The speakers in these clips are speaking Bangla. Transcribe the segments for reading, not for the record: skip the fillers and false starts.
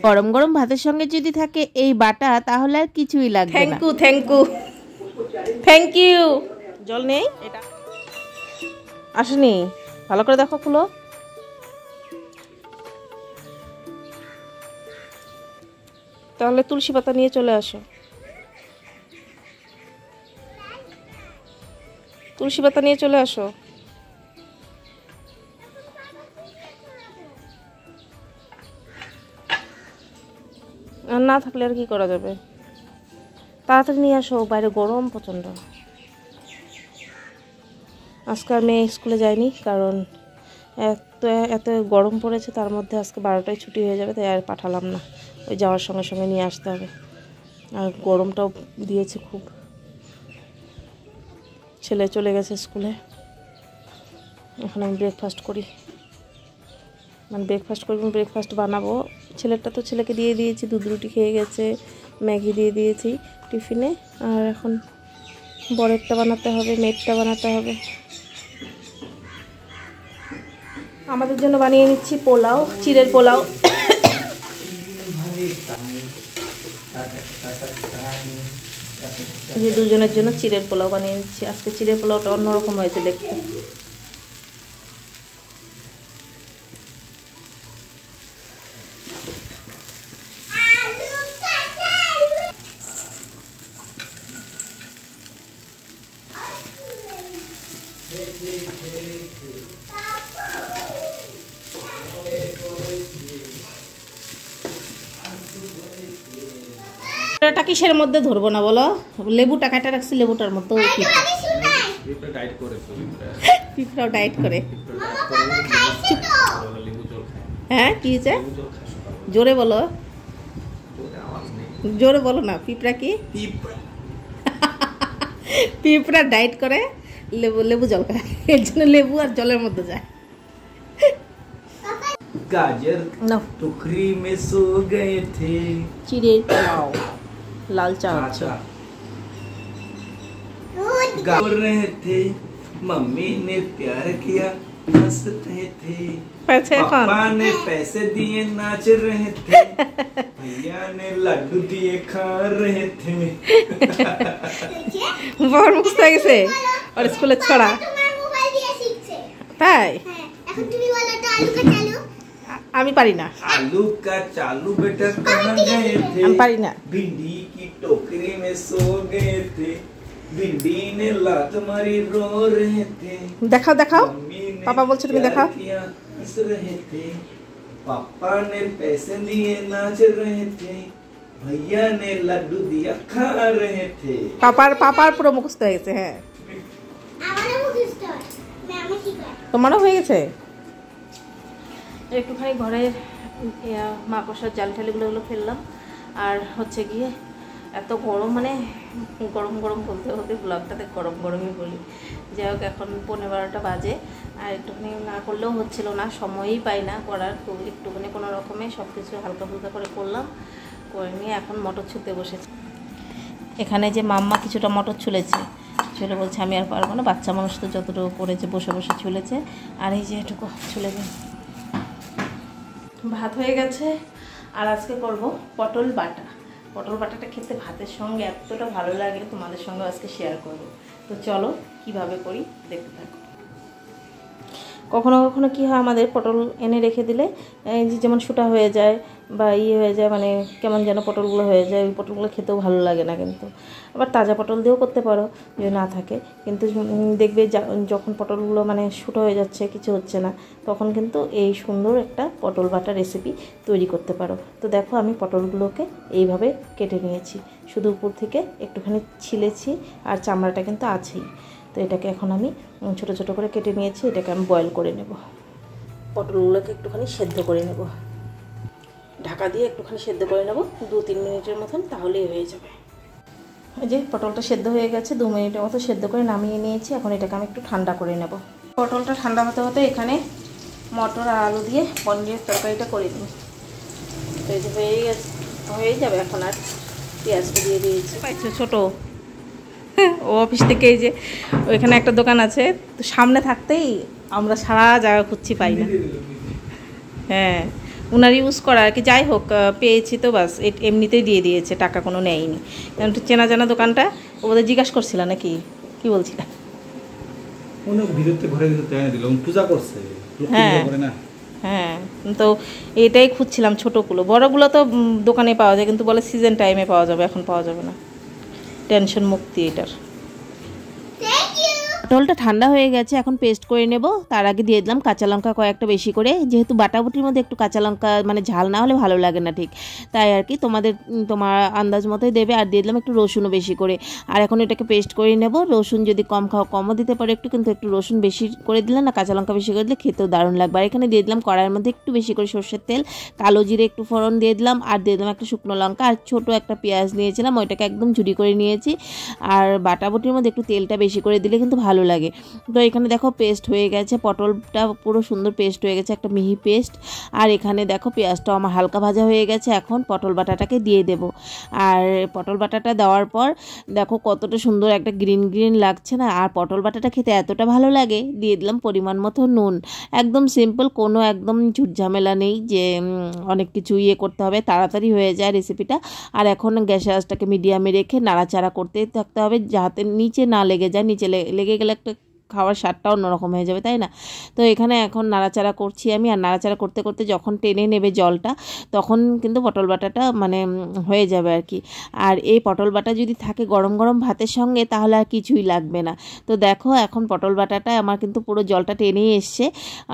গরম গরম ভাতের সঙ্গে যদি থাকে এই বাটা তাহলে আর কিছুই লাগবে না। Thank you. জল নেই, এটা আসেনি, ভালো করে দেখো, খুলো। তাহলে তুলসী পাতা নিয়ে চলে আসো, তুলসী পাতা নিয়ে চলে আসো। আর না থাকলে আর কি করা যাবে, তাড়াতাড়ি নিয়ে আসো, বাইরে গরম প্রচণ্ড। আজকে আর মেয়ে স্কুলে যায়নি, কারণ এত গরম পড়েছে, তার মধ্যে আজকে 12টায় ছুটি হয়ে যাবে, তাই আর পাঠালাম না। ওই যাওয়ার সঙ্গে সঙ্গে নিয়ে আসতে হবে, আর গরমটাও দিয়েছে খুব। ছেলে চলে গেছে স্কুলে, এখন আমি ব্রেকফাস্ট করি, ব্রেকফাস্ট বানাবো। ছেলেটা তো ছেলেকে দিয়ে দিয়েছি, দুধ রুটি খেয়ে গেছে, ম্যাগি দিয়ে দিয়েছি টিফিনে, আর এখন বড়েরটা বানাতে হবে, মেয়েরটা বানাতে হবে। আমাদের জন্য বানিয়ে নিচ্ছি পোলাও, চিড়ের পোলাও। যে দুজনের জন্য চিড়ের পোলাও বানিয়ে নিচ্ছি। আজকে চিড়ের পোলাওটা অন্যরকম হয়েছে দেখতে। এটা কিসের মধ্যে ধরবো না বলো? লেবুটা কাটা রাখছি, লেবুটার মধ্যে পিঁপড়াও ডায়েট করে। হ্যাঁ, কি হয়েছে? জোরে বলো, জোরে বলো না। পিঁপড়া কি? পিঁপড়া ডায়েট করে, লেবু জল খায়, এর জন্য লেবু আর জলের মধ্যে যায়। गाजर टोकरी में सो गए थे। चिड़ेर पोलाव, लाल चावल गा रहे थे, मम्मी ने प्यार किया, हंसते थे, पापा ने पैसे दिए, नाच रहे थे, भैया ने लड्डू दिए, खा रहे थे। बहुत मुखस्त হয়ে গেছে আর স্কুলে ছড়া তাই। আমি পারি না। आलू का चालू बेटा कहाँ गए थे? আমি পারি না। भिंडी की टोकरी में सो गए थे, भिंडी ने लात मारी, रो रहे थे। দেখাও দেখাও, পাপা বলছে তুমি দেখাও। हंस रहे थे, पापा ने पैसे दिए, नाच रहे थे, भैया ने लड्डू दिया, खा रहे थे। পাপার পুরো মুখস্থ হয়ে গেছে। হ্যাঁ, তোমারও হয়ে গেছে। একটুখানি ঘরে মাকড়সার জাল ঠালিগুলো ফেললাম, আর হচ্ছে গিয়ে এত গরম, মানে গরম গরম বলতে হতে ব্লগটাতে গরম গরমই বলি। যাই হোক, এখন 11:15 বাজে, আর একটুখানি না করলেও হচ্ছিল না, সময়ই পাই না করার। তো একটুখানি কোনো রকমে সব কিছু হালকা ফুলকা করে করলাম, করে নিয়ে এখন মটর ছুলতে বসেছি। এখানে যে মাম্মা কিছুটা মটর ছুলেছে, ছুলে বলছে আমি আর পারবো না, বাচ্চা মানুষ তো যতটুকু করেছে বসে বসে ছুলেছে, আর এই যে এটুকু ছুলে দিন। ভাত হয়ে গেছে, আর আজকে করব পটল বাটা। পটল বাটাটা খেতে ভাতের সঙ্গে এতটা ভালো লাগে, তোমাদের সঙ্গে আজকে শেয়ার করব। তো চলো কিভাবে করি দেখতে থাকো। কখনো কখনো কী হয়, আমাদের পটল এনে রেখে দিলে যেমন শুটা হয়ে যায় বা হয়ে যায়, মানে কেমন যেন পটলগুলো হয়ে যায়, ওই পটলগুলো খেতেও ভালো লাগে না। কিন্তু আবার তাজা পটল দিয়েও করতে পারো যদি না থাকে, কিন্তু দেখবে যখন পটলগুলো মানে শুটা হয়ে যাচ্ছে, কিছু হচ্ছে না, তখন কিন্তু এই সুন্দর একটা পটল বাটা রেসিপি তৈরি করতে পারো। তো দেখো, আমি পটলগুলোকে এইভাবে কেটে নিয়েছি, শুধু উপর থেকে একটুখানি ছিলেছি, আর চামড়াটা কিন্তু আছেই। তো এটাকে এখন আমি ছোট ছোট করে কেটে নিয়েছি, এটাকে আমি বয়েল করে নেব। পটলগুলোকে একটুখানি সেদ্ধ করে নেব, ঢাকা দিয়ে একটুখানি সেদ্ধ করে নেব 2-3 মিনিটের মতন, তাহলেই হয়ে যাবে। এই যে পটলটা সেদ্ধ হয়ে গেছে, 2 মিনিটের মতো সেদ্ধ করে নামিয়ে নিয়েছি। এখন এটাকে আমি একটু ঠান্ডা করে নেব। পটলটা ঠান্ডা হতে হতে এখানে মটর আর আলু দিয়ে পনিরের তরকারিটা করে নিই। তো এই যে হয়ে যাবে। এখন আর পেঁয়াজটা দিয়ে দিয়েছি। পাইছো ছোটো ও অফিস থেকে, এই যে ওইখানে একটা দোকান আছে, তো সামনে থাকতেই আমরা সারা জায়গা খুঁজছি পাই না। হ্যাঁ ওনার ইউজ করা আর কি, যাই হোক পেয়েছি তো বাস, এমনিতেই দিয়ে দিয়েছে, টাকা কোনো নেয়নি। কারণ একটু চেনা জানা দোকানটা, ওদের জিজ্ঞাসা করছিল নাকি কি বলছিল। হ্যাঁ হ্যাঁ, তো এটাই খুঁজছিলাম ছোটোগুলো, বড়গুলো তো দোকানে পাওয়া যায়, কিন্তু বলে সিজন টাইমে পাওয়া যাবে, এখন পাওয়া যাবে না। টেনশন মুক্তি এটার। পটলটা ঠান্ডা হয়ে গেছে, এখন পেস্ট করে নেব। তার আগে দিয়ে দিলাম কাঁচা লঙ্কা কয়েকটা বেশি করে, যেহেতু বাটাবুটির মধ্যে একটু কাঁচা লঙ্কা মানে ঝাল না হলে ভালো লাগে না ঠিক, তাই আর কি তোমার আন্দাজ মতোই দেবে। আর দিয়ে দিলাম একটু রসুনও বেশি করে। আর এখন এটাকে পেস্ট করে নেব। রসুন যদি কম খাও কমও দিতে পারো একটু, কিন্তু একটু রসুন বেশি করে দিলে না, কাঁচা লঙ্কা বেশি করে দিলে খেতেও দারুণ লাগবে। আর এখানে দিয়ে দিলাম কড়াইয়ের মধ্যে একটু বেশি করে সর্ষের তেল, কালো জিরে একটু ফোড়ন দিয়ে দিলাম, আর দিয়ে দিলাম একটা শুকনো লঙ্কা, আর ছোটো একটা পেঁয়াজ নিয়েছিলাম, ওইটাকে একদম ঝুরি করে নিয়েছি। আর বাটাবুটির মধ্যে একটু তেলটা বেশি করে দিলে কিন্তু ভালো লাগে। তো এখানে দেখো পেস্ট হয়ে গেছে, পটলটা পুরো সুন্দর পেস্ট হয়ে গেছে, একটা মিহি পেস্ট। আর এখানে দেখো পেঁয়াজটাও আমার হালকা ভাজা হয়ে গেছে। এখন পটল বাটাটাকে দিয়ে দেব। আর পটল বাটাটা দেওয়ার পর দেখো কতটা সুন্দর একটা গ্রিন গ্রিন লাগছে না, আর পটল বাটাটা খেতে এতটা ভালো লাগে। দিয়ে দিলাম পরিমাণ মতো নুন, একদম সিম্পল, কোনো একদম ঝুটঝামেলা নেই যে অনেক কিছু করতে হবে, তাড়াতাড়ি হয়ে যায় রেসিপিটা। আর এখন গ্যাসের আঁচটাকে মিডিয়ামে রেখে নাড়াচাড়া করতেই থাকতে হবে, যাতে নিচে না লেগে যায়। নিচে লেগে গেলে একটা খাওয়ার স্বাদটা অন্যরকম হয়ে যাবে, তাই না? তো এখানে এখন নাড়াচাড়া করছি আমি, আর নাড়াচাড়া করতে করতে যখন টেনে নেবে জলটা, তখন কিন্তু পটল বাটাটা মানে হয়ে যাবে আর কি। আর এই পটল বাটা যদি থাকে গরম গরম ভাতের সঙ্গে, তাহলে আর কিছুই লাগবে না। তো দেখো এখন পটল বাটাটা আমার কিন্তু পুরো জলটা টেনেই এসছে,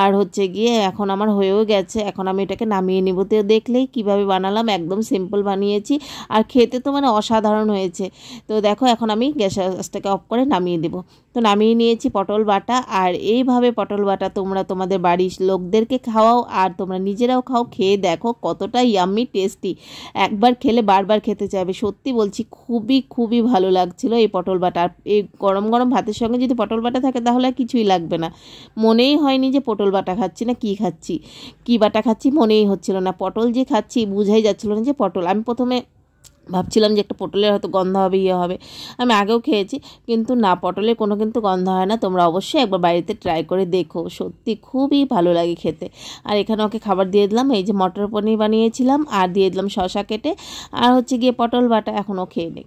আর হচ্ছে গিয়ে এখন আমার হয়েও গেছে। এখন আমি এটাকে নামিয়ে নেব। তো দেখলেই কীভাবে বানালাম, একদম সিম্পল বানিয়েছি, আর খেতে তো মানে অসাধারণ হয়েছে। তো দেখো এখন আমি গ্যাসটাকে অফ করে নামিয়ে দেবো। তো নামিয়ে নিয়েছি পটল বাটা। আর এইভাবে পটল বাটা তোমরা তোমাদের বাড়ির লোকদেরকে খাওয়াও, আর তোমরা নিজেরাও খাও, খেয়ে দেখো কতটা ইয়াম্মি টেস্টি। একবার খেলে বারবার খেতে চাইবে, সত্যি বলছি, খুবই খুবই ভালো লাগছিল এই পটল বাটা। আর এই গরম গরম ভাতের সঙ্গে যদি পটল বাটা থাকে তাহলে আর কিছুই লাগবে না। মনেই হয়নি যে পটল বাটা খাচ্ছি না কী বাটা খাচ্ছি, মনেই হচ্ছিল না। পটল যে খাচ্ছি বুঝাই যাচ্ছিল না যে পটল। আমি প্রথমে ভাবছিলাম যে একটা পটলের হয়তো গন্ধ হবে, হবে। আমি আগেও খেয়েছি, কিন্তু না, পটলের কোনো কিন্তু গন্ধ হয় না। তোমরা অবশ্যই একবার বাড়িতে ট্রাই করে দেখো, সত্যি খুবই ভালো লাগে খেতে। আর এখানে ওকে খাবার দিয়ে দিলাম, এই যে মটর পনির বানিয়েছিলাম, আর দিয়ে দিলাম শসা কেটে, আর হচ্ছে গিয়ে পটল বাটা। এখন ও খেয়ে নেই।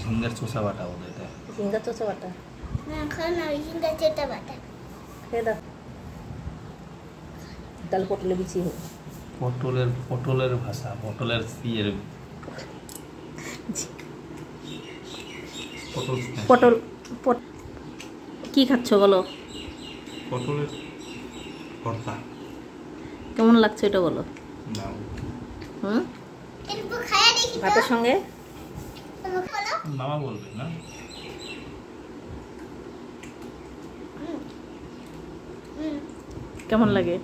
ঝিঙ্গার চোষা বাটা বলে এটা। ঝিঙ্গার চোষা বাটা খেয়ে দাও, তাহলে পটলে বিচি হোক। পটলের ভাষা, পটলের পটল কি খাচ্ছ বলো? পটলের ভর্তা কেমন লাগছে এটা বলো? ভাতের সঙ্গে মামা বলবে না? কেমন লাগে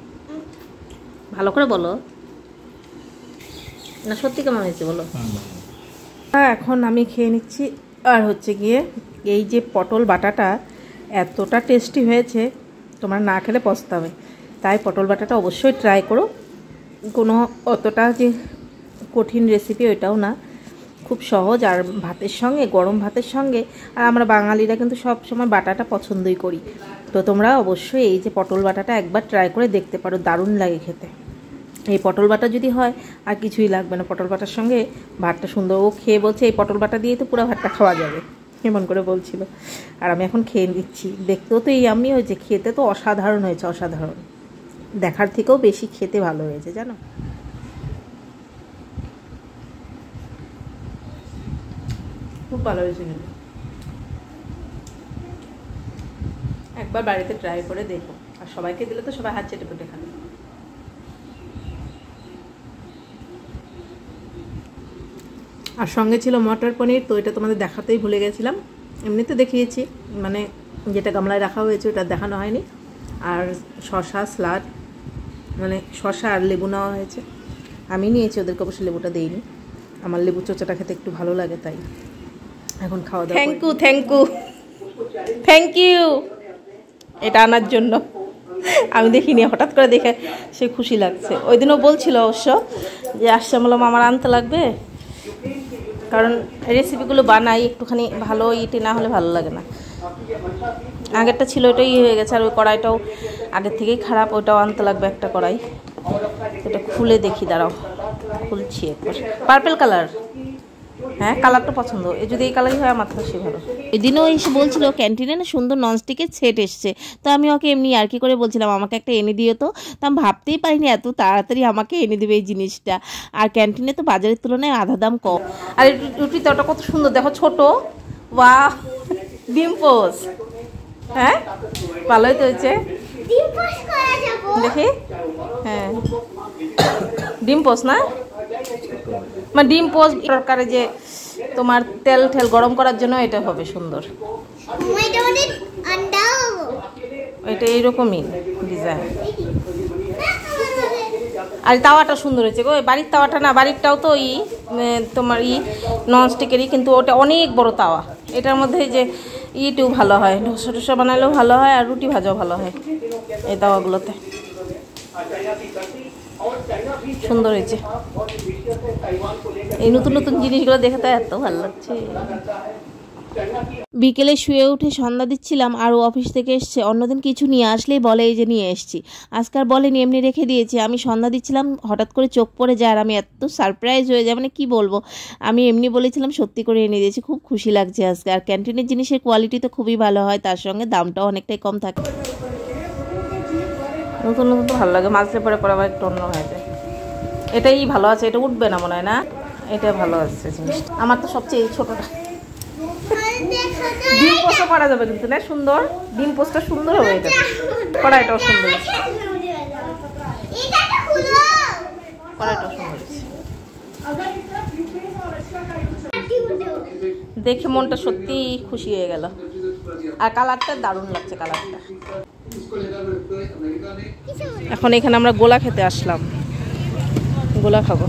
ভালো করে বলো না, সত্যি কেমন হয়েছে বলো? এখন আমি খেয়ে নিচ্ছি। আর হচ্ছে গিয়ে এই যে পটল বাটাটা এতটা টেস্টি হয়েছে, তোমরা না খেলে পস্তাবে। তাই পটল বাটাটা অবশ্যই ট্রাই করো। কোনো অতটা যে কঠিন রেসিপি ওইটাও না, খুব সহজ। আর ভাতের সঙ্গে, গরম ভাতের সঙ্গে, আর আমরা বাঙালিরা কিন্তু সব সময় বাটাটা পছন্দই করি। তো তোমরা অবশ্যই এই যে পটল বাটাটা একবার ট্রাই করে দেখতে পারো, দারুণ লাগে খেতে। এই পটল বাটা যদি হয় আর কিছুই লাগবে না, পটল বাটার সঙ্গে ভাতটা সুন্দর। ও খেয়ে বলছে এই পটল বাটা দিয়েই তো পুরো ভাতটা খাওয়া যাবে, এমন করে বলছিল। আর আমি এখন খেয়ে নিচ্ছি। দেখতেও তো এই আমি হয়েছে, খেতে তো অসাধারণ হয়েছে, অসাধারণ। দেখার থেকেও বেশি খেতে ভালো হয়েছে জানো। খুব ভালো হয়েছে কিন্তু, একবার বাড়িতে ট্রাই করে দেখো। আর সবাইকে দিলে তো সবাই হাত চেটে পেটে খাবে। আর সঙ্গে ছিল মটর পনির, তো এটা তোমাদের দেখাতেই ভুলে গেছিলাম। এমনিতে দেখিয়েছি, মানে যেটা গামলায় রাখা হয়েছে ওটা দেখানো হয়নি। আর শসা স্যালাড, মানে শসা আর লেবু নেওয়া হয়েছে। আমি নিয়েছি, ওদেরকে অবশ্যই লেবুটা দিইনি। আমার লেবু চোচাটা খেতে একটু ভালো লাগে, তাই এখন খাওয়া দাওয়া। থ্যাংক ইউ এটা আনার জন্য। আমি দেখিনি, হঠাৎ করে দেখে সে খুশি লাগছে। ওই দিনও বলছিল অবশ্য যে আসছে, বললাম আমার আনতে লাগবে। কারণ রেসিপিগুলো বানাই একটুখানি ভালো ইটি না হলে ভালো লাগে না। আগেরটা ছিল ওটাই হয়ে গেছে, আর ওই কড়াইটাও আগের থেকেই খারাপ, ওটাও আনতে লাগবে একটা কড়াই। এটা খুলে দেখি, দাঁড়াও খুলছি একবার। পার্পেল কালার, হ্যাঁ কালারটা পছন্দ, যদি এই কালারই হয় আমার তো সে ভালো। এদিনও এসে বলছিল ক্যান্টিনে না সুন্দর ননস্টিকের সেট এসছে, তো আমি ওকে এমনি আর কি করে বলছিলাম আমাকে একটা এনে দিও তো আমি ভাবতেই পারিনি এত তাড়াতাড়ি আমাকে এনে দেবে এই জিনিসটা। আর ক্যান্টিনে তো বাজারের তুলনায় আধা দাম কম। আর রুটিটা ওটা কত সুন্দর দেখো, ছোট, বাহ, ডিম পোস, হ্যাঁ ভালোই তো হয়েছে দেখি। হ্যাঁ ডিম পোস না, মানে ডিম পোস দরকারে যে তোমার তেল ঠেল গরম করার জন্য এটা হবে সুন্দর। এটা এইরকমই ডিজাইন। আর তাওয়াটা সুন্দর হয়েছে গো, বাড়ির তাওয়াটা না, বাড়িরটাও তো তোমার ননস্টিকেরই, কিন্তু ওটা অনেক বড় তাওয়া। এটার মধ্যে যে ইটিও ভালো হয়, ঢোসা টোসা বানালেও ভালো হয়, আর রুটি ভাজাও ভালো হয় এই তাওয়াগুলোতে। সুন্দর হয়েছে, এই নতুন নতুন জিনিসগুলো দেখে তো এত ভালো লাগছে। বিকেলে শুয়ে উঠে সন্ধ্যা দিচ্ছিলাম, আর ও অফিস থেকে এসছে। অন্যদিন কিছু নিয়ে আসলেই বলে এই যে নিয়ে এসছি, আজকাল বলেনি, এমনি রেখে দিয়েছি। আমি সন্ধ্যা দিচ্ছিলাম, হঠাৎ করে চোখ পড়ে যায়, আর আমি এত সারপ্রাইজ হয়ে যায়, মানে কি বলবো। আমি এমনি বলেছিলাম, সত্যি করে এনে দিয়েছি, খুব খুশি লাগছে আজকে। আর ক্যান্টিনের জিনিসের কোয়ালিটি তো খুবই ভালো হয়, তার সঙ্গে দামটাও অনেকটাই কম থাকে। নতুন নতুন তো ভালো লাগে, মাঝে পরে পরে আবার একটু অন্য হয়ে যায়। এটাই ভালো আছে, এটা উঠবে না মনে হয় না, এটা ভালো আছে জিনিসটা। আমার তো সবচেয়ে এই ছোটটা। ডিম পোস্টও করা যাবে কিন্তু না, সুন্দর ডিম পোস্টটা সুন্দর হবে, এটা কড়াইটাও সুন্দর, কড়াইটাও সুন্দর। দেখে মনটা সত্যি খুশি হয়ে গেল। আর কালারটা দারুণ লাগছে, কালারটা। এখন এখানে আমরা গোলা খেতে আসলাম, গোলা খাবো।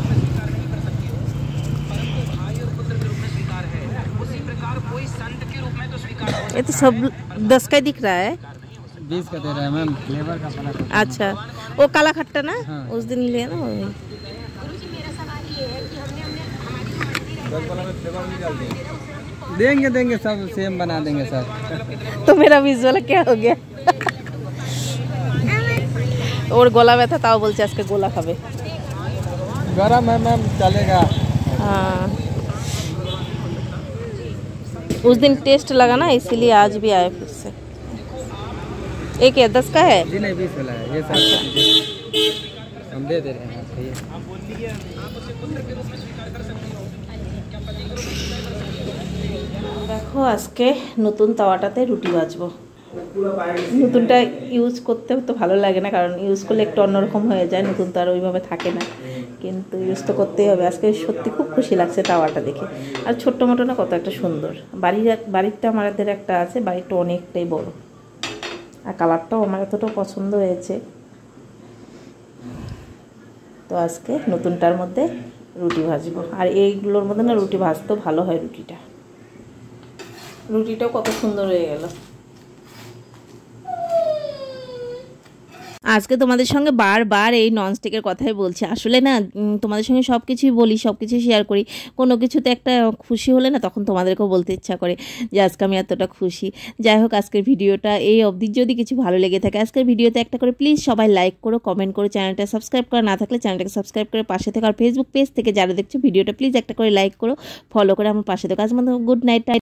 ये तो सब 10 का दिख रहा है, 20 का दे रहा है मैम, फ्लेवर का फर्क होता है। अच्छा वो काला खट्टा ना, हाँ। उस दिन लिया ना वही। देंगे देंगे सब सेम बना देंगे सर। तो मेरा विजुअल क्या हो गया। और गोला ব্যথা তাও বলছে আজকে গোলা খাবে। गरम है मैम, चलेगा। हाँ उस दिन टेस्ट लगा ना, इसीलिए आज भी आए फिर से। एक है 10 का है जी नहीं 20 वाला है ये सर, हम दे दे रहे हैं आपको ये। দেখো আজকে নতুন তাওয়াটাতে রুটি ভাজবো। নতুনটা ইউজ করতে তো ভালো লাগে না, কারণ ইউজ করলে একটু অন্যরকম হয়ে যায়, নতুন তো আর ওইভাবে থাকে না, কিন্তু ইউজ তো করতেই হবে। আজকে সত্যি খুব খুশি লাগছে তাওয়াটা দেখে। আর ছোট্ট মোটো না, কত একটা সুন্দর। বাড়িরটা আমাদের একটা আছে, বাড়িটা অনেকটাই বড়, আর কালারটাও আমার এতটা পছন্দ হয়েছে। তো আজকে নতুনটার মধ্যে রুটি ভাজবো, আর এইগুলোর মধ্যে না রুটি ভাজতেও ভালো হয়। রুটিটাও কত সুন্দর হয়ে গেল। আজকে তোমাদের সঙ্গে বারবার এই ননস্টিকের কথাই বলছি। আসলে না তোমাদের সঙ্গে সব কিছুই বলি, সব কিছু শেয়ার করি, কোনো কিছুতে একটা খুশি হলে না তখন তোমাদেরকেও বলতে ইচ্ছা করে যে আজকে আমি এতটা খুশি। যাই হোক, আজকের ভিডিওটা এই অবধি। যদি কিছু ভালো লেগে থাকে আজকের ভিডিওতে একটা করে প্লিজ সবাই লাইক করো, কমেন্ট করো, চ্যানেলটা সাবস্ক্রাইব করা না থাকলে চ্যানেলটাকে সাবস্ক্রাইব করে পাশে থেকে, আর ফেসবুক পেজ থেকে যারা দেখছো ভিডিওটা প্লিজ একটা করে লাইক করো, ফলো করে আমার পাশে থেকে। আজ মতো গুড নাইট।